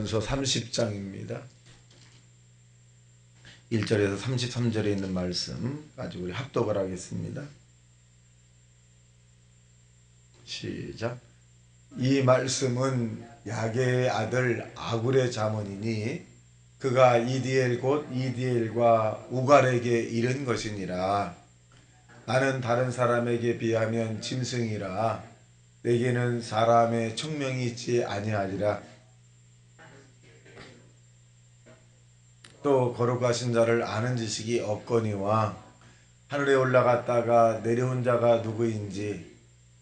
고린도전서 30장입니다. 1절에서 33절에 있는 말씀 가지고 우리 합독을 하겠습니다. 시작. 이 말씀은 야게의 아들 아굴의 자문이니 그가 이디엘 곧 이디엘과 우갈에게 이른 것이니라. 나는 다른 사람에게 비하면 짐승이라 내게는 사람의 총명이 있지 아니하리라. 또 거룩하신 자를 아는 지식이 없거니와 하늘에 올라갔다가 내려온 자가 누구인지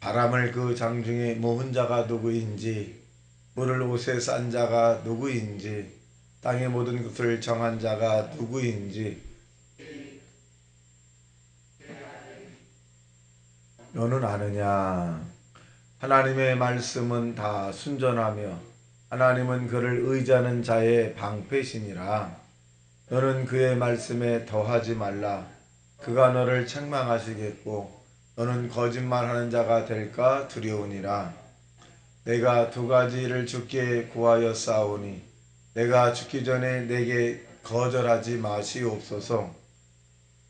바람을 그 장중에 모은 자가 누구인지 물을 옷에 싼 자가 누구인지 땅의 모든 것을 정한 자가 누구인지 너는 아느냐? 하나님의 말씀은 다 순전하며 하나님은 그를 의지하는 자의 방패시니라. 너는 그의 말씀에 더하지 말라. 그가 너를 책망하시겠고 너는 거짓말하는 자가 될까 두려우니라. 내가 두 가지를 주께 구하여 싸우니 내가 죽기 전에 내게 거절하지 마시옵소서.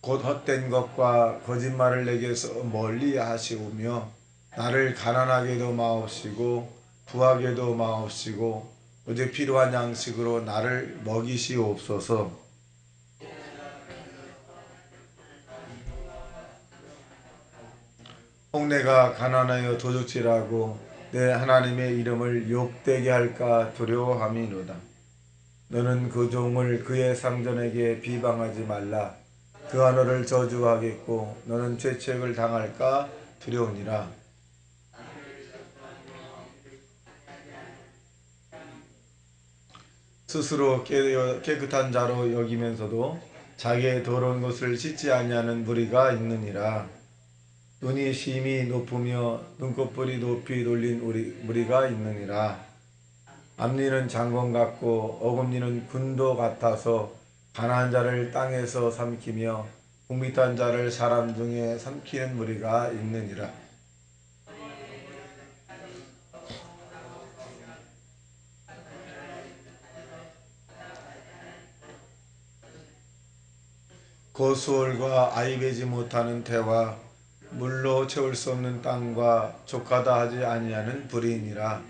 곧 헛된 것과 거짓말을 내게서 멀리 하시오며 나를 가난하게도 마옵시고 부하게도 마옵시고 오직 필요한 양식으로 나를 먹이시옵소서. 혹 내가 가난하여 도둑질하고 내 하나님의 이름을 욕되게 할까 두려워함이로다. 너는 그 종을 그의 상전에게 비방하지 말라. 그가 너를 저주하겠고 너는 죄책을 당할까 두려우니라. 스스로 깨끗한 자로 여기면서도 자기의 더러운 것을 씻지 아니하는 무리가 있느니라. 눈이 심히 높으며 눈꺼풀이 높이 돌린 무리가 있느니라. 앞니는 장건 같고 어금니는 군도 같아서 가난한 자를 땅에서 삼키며 밋밋한 자를 사람 중에 삼키는 무리가 있느니라. 고수월과 아이 베지 못하는 태와 물로 채울 수 없는 땅과 족하다 하지 아니하는 불의니라.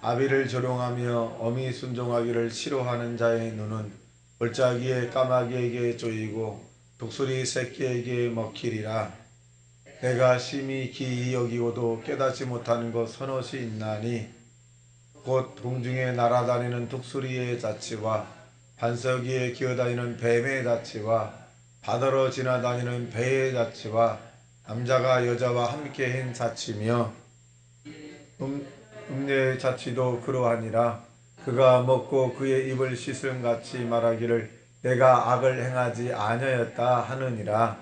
아비를 조롱하며 어미 순종하기를 싫어하는 자의 눈은 골짜기에 까마귀에게 쪼이고 독수리 새끼에게 먹히리라. 내가 심히 기이 여기고도 깨닫지 못하는 것 서너시 있나니 곧 공중에 날아다니는 독수리의 자치와 반석 위에 기어다니는 뱀의 자치와 바다로 지나다니는 배의 자치와 남자가 여자와 함께 한 자치며 음녀의 자치도 그러하니라. 그가 먹고 그의 입을 씻음같이 말하기를 내가 악을 행하지 아니하였다 하느니라.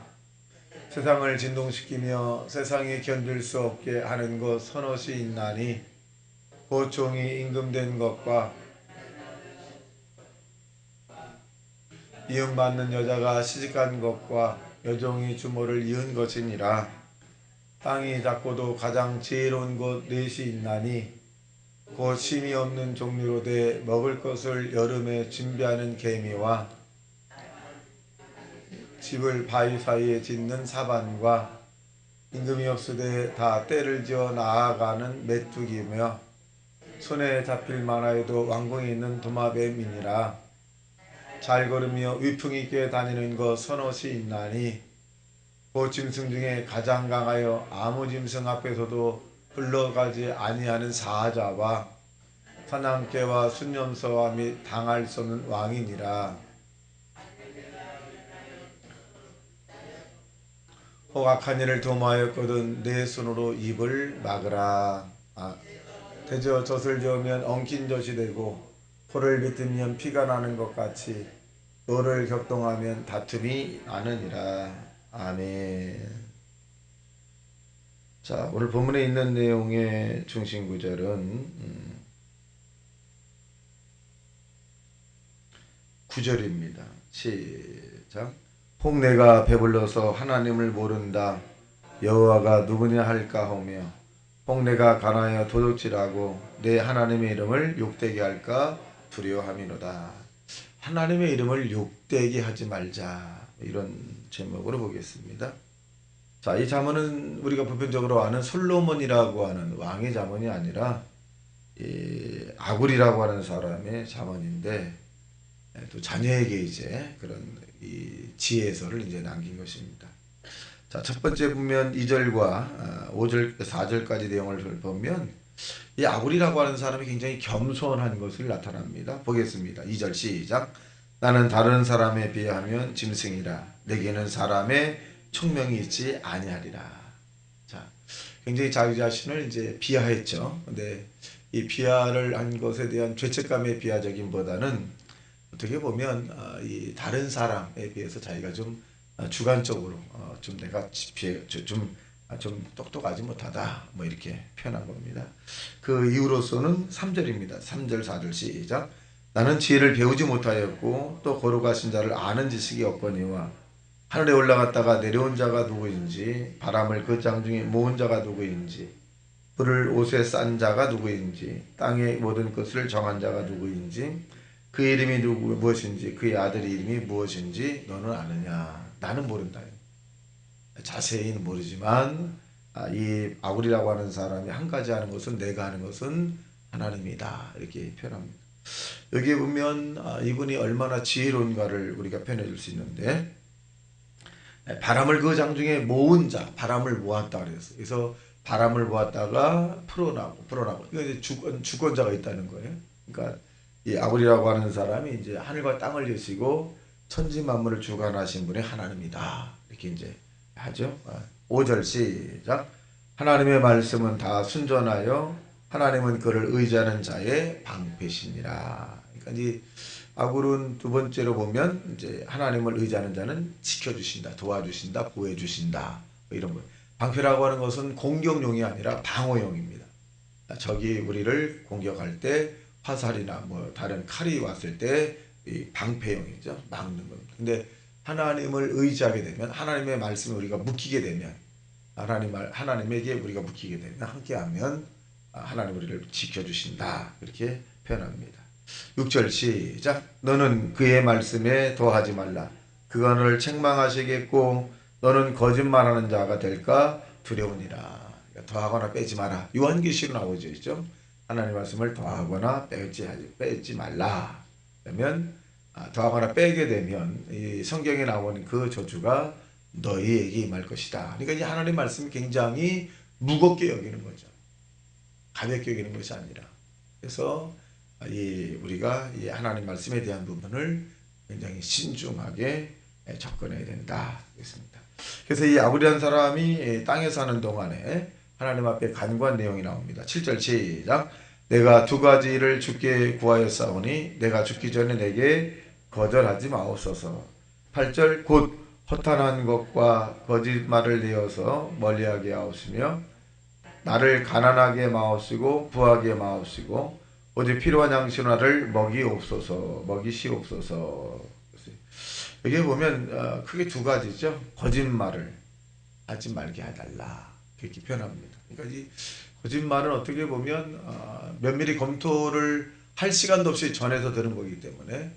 세상을 진동시키며 세상이 견딜 수 없게 하는 것 서너시 있나니 곧 종이 임금된 것과 이음받는 여자가 시집간 것과 여종이 주모를 이은 것이니라. 땅이 작고도 가장 지혜로운 곳 넷이 있나니 곧 심이 없는 종류로 돼 먹을 것을 여름에 준비하는 개미와 집을 바위 사이에 짓는 사반과 임금이 없으되 다 때를 지어 나아가는 메뚜기며 손에 잡힐 만하여도 왕궁에 있는 도마뱀이니라. 잘 걸으며 위풍 있게 다니는 것 서너시 있나니 곧 짐승 중에 가장 강하여 아무 짐승 앞에서도 흘러가지 아니하는 사자와 사냥개와 순념서와 및 당할 수 없는 왕이니라. 혹 악한 일을 도모하였거든 내 손으로 입을 막으라. 대저 젖을 저으면 엉킨 젖이 되고 코를 비틀면 피가 나는 것 같이 너를 격동하면 다툼이 나느니라. 아멘. 자, 오늘 본문에 있는 내용의 중심 구절은 9절입니다. 시작. 혹 내가 배불러서 하나님을 모른다 여호와가 누구냐 할까 하며 혹 내가 가난하여 도둑질하고 내 하나님의 이름을 욕되게 할까 두려워함이로다. 하나님의 이름을 욕되게 하지 말자. 이런 제목으로 보겠습니다. 자, 이 잠언은 우리가 보편적으로 아는 솔로몬이라고 하는 왕의 잠언이 아니라 이 아굴이라고 하는 사람의 잠언인데, 또 자녀에게 이제 그런 이 지혜서를 이제 남긴 것입니다. 자, 첫 번째 보면 2절과 5절, 4절까지 내용을 보면 이 아굴이라고 하는 사람이 굉장히 겸손한 것을 나타납니다. 보겠습니다. 2절 시작. 나는 다른 사람에 비하면 짐승이라 내게는 사람의 총명이 있지 아니하리라. 자, 굉장히 자기 자신을 이제 비하했죠. 근데 이 비하를 한 것에 대한 죄책감의 비하적인보다는 어떻게 보면 이 다른 사람에 비해서 자기가 좀 주관적으로 좀 내가 좀 똑똑하지 못하다 뭐 이렇게 표현한 겁니다. 그 이유로서는 3절입니다. 3절 4절 시작. 나는 지혜를 배우지 못하였고 또 거룩하신 자를 아는 지식이 없거니와 하늘에 올라갔다가 내려온 자가 누구인지 바람을 그 장중에 모은 자가 누구인지 불을 옷에 싼 자가 누구인지 땅의 모든 것을 정한 자가 누구인지 그 이름이 무엇인지 그의 아들 이름이 무엇인지 너는 아느냐. 나는 모른다. 자세히는 모르지만 이 아굴이라고 하는 사람이 한 가지 하는 것은 내가 하는 것은 하나님이다. 이렇게 표현합니다. 여기에 보면 이분이 얼마나 지혜로운가를 우리가 표현해 줄 수 있는데, 바람을 그 장중에 모은 자, 바람을 모았다 그랬어요. 그래서 바람을 모았다가 풀어나고 이거 이제 주권자가 있다는 거예요. 그러니까 이 아굴이라고 하는 사람이 이제 하늘과 땅을 여시고 천지 만물을 주관하신 분이 하나님이다. 이렇게 이제 하죠. 5절 시작. 하나님의 말씀은 다 순전하여 하나님은 그를 의지하는 자의 방패시니라. 그러니까 이제 아굴은 두 번째로 보면 이제 하나님을 의지하는 자는 지켜주신다, 도와주신다, 보호해주신다 뭐 이런 거. 방패라고 하는 것은 공격용이 아니라 방어용입니다. 적이 우리를 공격할 때 화살이나 뭐 다른 칼이 왔을 때 이 방패용이죠. 막는 겁니다. 근데 하나님을 의지하게 되면 하나님의 말씀에 우리가 묶이게 되면 하나님에게 우리가 묶이게 되면 함께하면 하나님 우리를 지켜주신다. 이렇게 표현합니다. 6절 시작. 너는 그의 말씀에 더하지 말라. 그가 너를 책망하시겠고 너는 거짓말하는 자가 될까 두려우니라. 더하거나 빼지 마라. 요한계시로 나오죠. 있죠? 하나님 말씀을 더하거나 빼지 말라. 그러면 더하거나 빼게 되면 이 성경에 나오는 그 저주가 너희에게 임할 것이다. 그러니까 이 하나님 말씀이 굉장히 무겁게 여기는 거죠. 가볍게 여기는 것이 아니라. 그래서 우리가 이 하나님 말씀에 대한 부분을 굉장히 신중하게 접근해야 된다. 그렇습니다. 그래서 이 아굴이라는 사람이 땅에 사는 동안에 하나님 앞에 간구한 내용이 나옵니다. 7절 시작. 내가 두 가지를 주께 구하였사오니 내가 죽기 전에 내게 거절하지 마옵소서. 8절 곧 허탄한 것과 거짓말을 내어서 멀리하게 하옵시며 나를 가난하게 마옵시고 부하게 마옵시고 오직 필요한 양식을 먹이시옵소서. 여기 보면 크게 두 가지죠. 거짓말을 하지 말게 해달라. 그렇게 표현합니다. 그러니까 이 거짓말은 어떻게 보면 면밀히 검토를 할 시간도 없이 전해서 들은 거기 때문에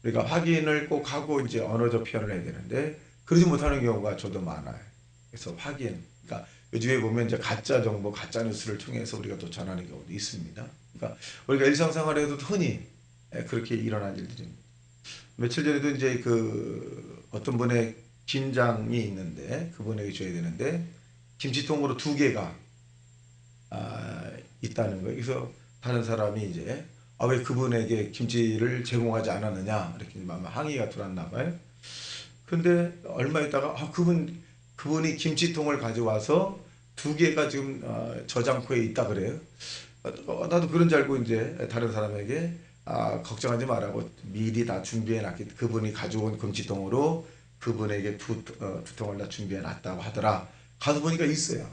우리가 확인을 꼭 하고 이제 언어적 표현을 해야 되는데 그러지 못하는 경우가 저도 많아요. 그래서 그러니까 요즘에 보면 이제 가짜 정보, 가짜 뉴스를 통해서 우리가 또 전하는 경우도 있습니다. 그러니까 우리가 일상생활에도 흔히 그렇게 일어난 일들입니다. 며칠 전에도 이제 그 어떤 분의 김장이 있는데 그분에게 줘야 되는데 김치통으로 2개가 있다는 거예요. 그래서 다른 사람이 이제 왜 그분에게 김치를 제공하지 않았느냐 이렇게 항의가 들어왔나 봐요. 근데 얼마 있다가 그분이 김치통을 가져와서 2개가 지금 저장고에 있다 그래요. 나도 그런 줄 알고 이제 다른 사람에게 걱정하지 말라고 미리 다 준비해 놨기 그분이 가져온 금치통으로 그분에게 두 통을 다 준비해 놨다고 하더라. 가서 보니까 있어요.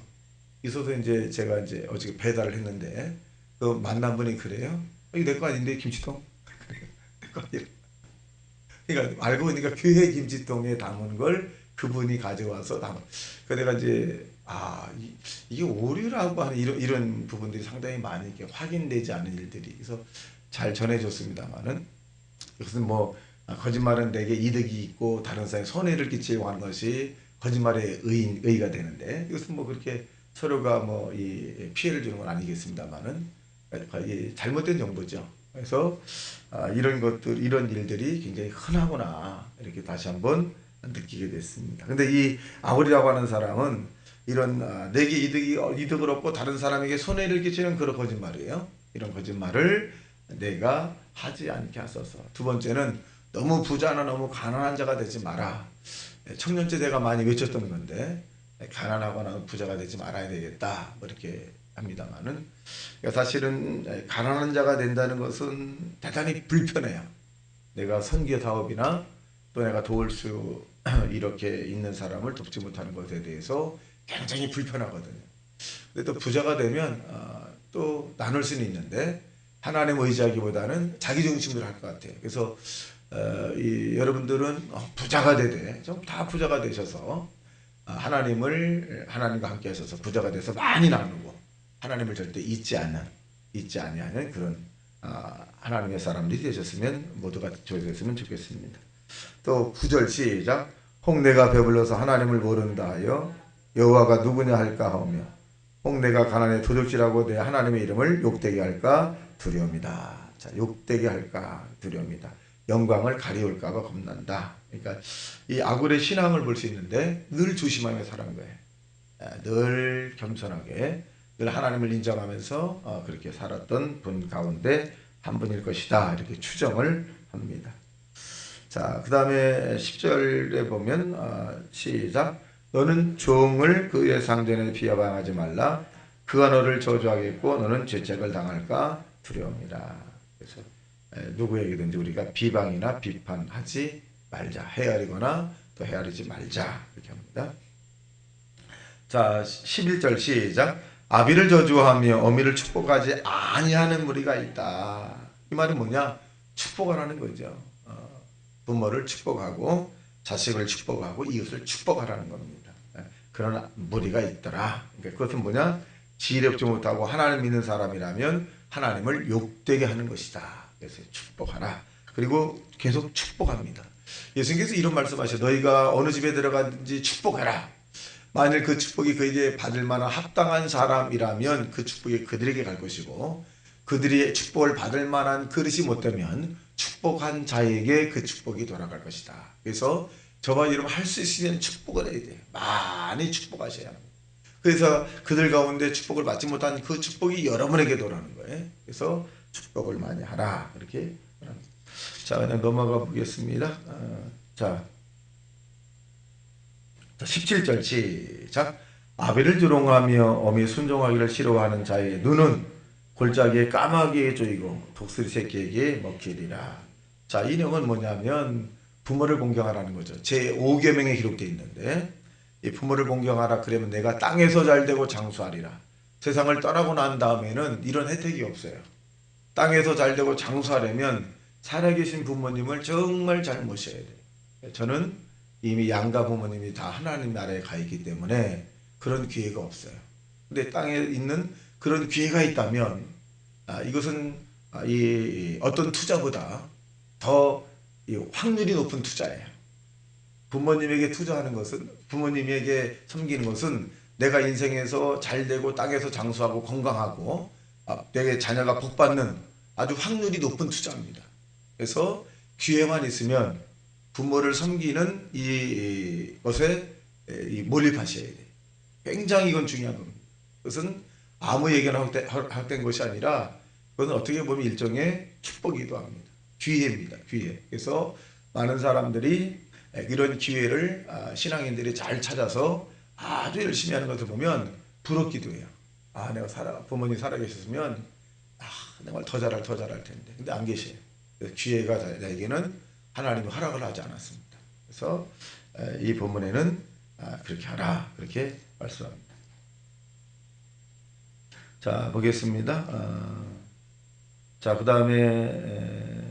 있어서 이제 제가 이제 어저께 배달을 했는데 그 만난 분이 그래요. 이거 내 거 아닌데 김치통? 내 거 아니라. 그러니까 알고 보니까 교회 김치통에 담은 걸 그분이 가져와서 담은. 그 내가 이제 이게 오류라고 하는 이런 부분들이 상당히 많이 이렇게 확인되지 않은 일들이. 그래서 잘 전해줬습니다만은 이것은 뭐 거짓말은 내게 이득이 있고 다른 사람에 손해를 끼치려고 하는 것이 거짓말의 의의가 되는데 이것은 뭐 그렇게 서로가 뭐 이 피해를 주는 건 아니겠습니다만은 잘못된 정보죠. 그래서 이런 것들 이런 일들이 굉장히 흔하구나 이렇게 다시 한번 느끼게 됐습니다. 근데 이 아굴이라고 하는 사람은 이런 내게 이득을 얻고 다른 사람에게 손해를 끼치는 그런 거짓말이에요. 이런 거짓말을 내가 하지 않게 하소서. 두 번째는 너무 부자나 너무 가난한 자가 되지 마라. 청년때 내가 많이 외쳤던 건데 가난하거나 부자가 되지 말아야 되겠다 뭐 이렇게 합니다만은 사실은 가난한 자가 된다는 것은 대단히 불편해요. 내가 선교 사업이나 또 내가 도울 수 이렇게 있는 사람을 돕지 못하는 것에 대해서 굉장히 불편하거든요. 근데 또 부자가 되면 또 나눌 수는 있는데 하나님 의지하기보다는 자기 중심으로 할 것 같아요. 그래서 여러분들은 부자가 되되 좀 다 부자가 되셔서 하나님과 함께 하셔서 부자가 돼서 많이 나누고 하나님을 절대 잊지 아니하는 그런 하나님의 사람들이 되셨으면 모두가 되셨으면 좋겠습니다. 또 9절 시작. 혹 내가 배불러서 하나님을 모른다 하여 여호와가 누구냐 할까 하며 혹 내가 가난에 도적질하고 내 하나님의 이름을 욕되게 할까 두려움이다. 자, 욕되게 할까 두려움이다. 영광을 가리울까 봐 겁난다. 그러니까 이 아굴의 신앙을 볼 수 있는데 늘 조심하며 살아간 거예요. 늘 겸손하게 늘 하나님을 인정하면서 그렇게 살았던 분 가운데 한 분일 것이다. 이렇게 추정을 합니다. 자, 그 다음에 10절에 보면 시작. 너는 종을 그의 상전에 비하방하지 말라. 그가 너를 저주하겠고 너는 죄책을 당할까 두려움이라. 그래서 누구에게든지 우리가 비방이나 비판하지 말자. 헤아리거나 또 헤아리지 말자. 이렇게 합니다. 자, 11절 시작. 아비를 저주하며 어미를 축복하지 아니하는 무리가 있다. 이 말은 뭐냐? 축복하라는 거죠. 부모를 축복하고 자식을 축복하고 이웃을 축복하라는 겁니다. 그런 무리가 있더라. 그러니까 그것은 뭐냐? 지혜롭지 못하고 하나님 믿는 사람이라면 하나님을 욕되게 하는 것이다. 그래서 축복하라. 그리고 계속 축복합니다. 예수님께서 이런 말씀하셔. 너희가 어느 집에 들어가든지 축복해라. 만일 그 축복이 그에게 받을 만한 합당한 사람이라면 그 축복이 그들에게 갈 것이고 그들이 축복을 받을 만한 그릇이 못 되면 축복한 자에게 그 축복이 돌아갈 것이다. 그래서 저와 여러분 할 수 있으면 축복을 해야 돼요. 많이 축복하셔야 합니다. 그래서 그들 가운데 축복을 받지 못한 그 축복이 여러분에게 돌아오는 거예요. 그래서 축복을 많이 하라. 이렇게 합니다. 자, 그냥 넘어가 보겠습니다. 자, 17절 시작. 아비를 조롱하며 어미 순종하기를 싫어하는 자의 눈은 골짜기에 까마귀에 조이고 독수리 새끼에게 먹히리라. 자, 이 내용은 뭐냐면 부모를 공경하라는 거죠. 제5계명에 기록되어 있는데 이 부모를 공경하라 그러면 내가 땅에서 잘되고 장수하리라. 세상을 떠나고 난 다음에는 이런 혜택이 없어요. 땅에서 잘되고 장수하려면 살아계신 부모님을 정말 잘 모셔야 돼요. 저는 이미 양가 부모님이 다 하나님 나라에 가 있기 때문에 그런 기회가 없어요. 근데 땅에 있는 그런 기회가 있다면 이것은 이 어떤 투자보다 더 확률이 높은 투자예요. 부모님에게 투자하는 것은 부모님에게 섬기는 것은 내가 인생에서 잘되고 땅에서 장수하고 건강하고 내게 자녀가 복받는 아주 확률이 높은 투자입니다. 그래서 기회만 있으면 부모를 섬기는 이것에 몰입하셔야 돼요. 굉장히 이건 중요한 겁니다. 그것은 아무 얘기나 확된 것이 아니라 그것은 어떻게 보면 일종의 축복이기도 합니다. 기회입니다. 기회. 그래서 많은 사람들이 이런 기회를 신앙인들이 잘 찾아서 아주 열심히 하는 것을 보면 부럽기도 해요. 내가 부모님 살아계셨으면 정말 더 잘할 텐데. 근데 안 계셔요. 그래서 기회가 나에게는 하나님이 허락을 하지 않았습니다. 그래서 이 본문에는 그렇게 하라. 그렇게 말씀합니다. 자, 보겠습니다. 자, 그 다음에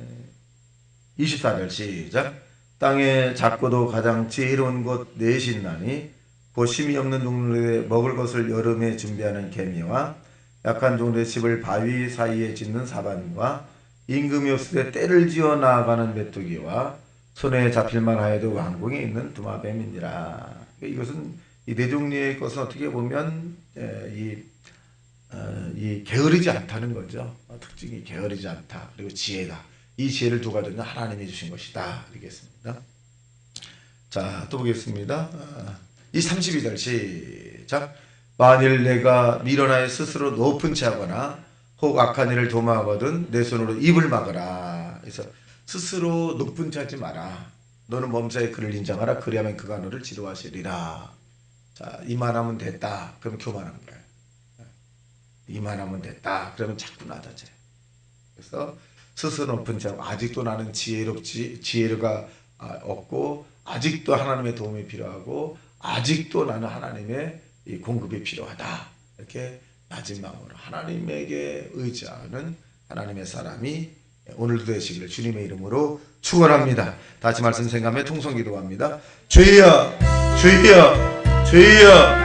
24절 시작. 땅에 작고도 가장 지혜로운 곳 넷이 나니 보심이 없는 종들의 먹을 것을 여름에 준비하는 개미와 약한 종들의 집을 바위 사이에 짓는 사반과 임금이 없을 때 때를 지어 나아가는 메뚜기와 손에 잡힐만 하여도 왕궁에 있는 두마뱀이니라. 이것은 이 대종리의 것은 어떻게 보면 이 게으르지 않다는 거죠. 특징이 게으르지 않다. 그리고 지혜다. 이 지혜를 누가 줬냐? 하나님이 주신 것이다. 이겠습니다. 자, 또 보겠습니다. 이 32절 시작. 만일 내가 미련하여 스스로 높은 채 하거나 혹 악한 일을 도모하거든 내 손으로 입을 막으라. 그래서 스스로 높은 채 하지 마라. 너는 범사에 그를 인정하라. 그리하면 그가 너를 지도하시리라. 자, 이만하면 됐다. 그럼 교만한 거예요. 이만하면 됐다. 그러면 자꾸 낮아져요. 그래서 스스로 높은 채 하고 아직도 나는 지혜가 없고 아직도 하나님의 도움이 필요하고 아직도 나는 하나님의 이 공급이 필요하다. 이렇게 낮은 마음으로 하나님에게 의지하는 하나님의 사람이 오늘도 되시기를 주님의 이름으로 축원합니다. 다시 말씀 생각하며 통성 기도합니다. 주여 주여 주여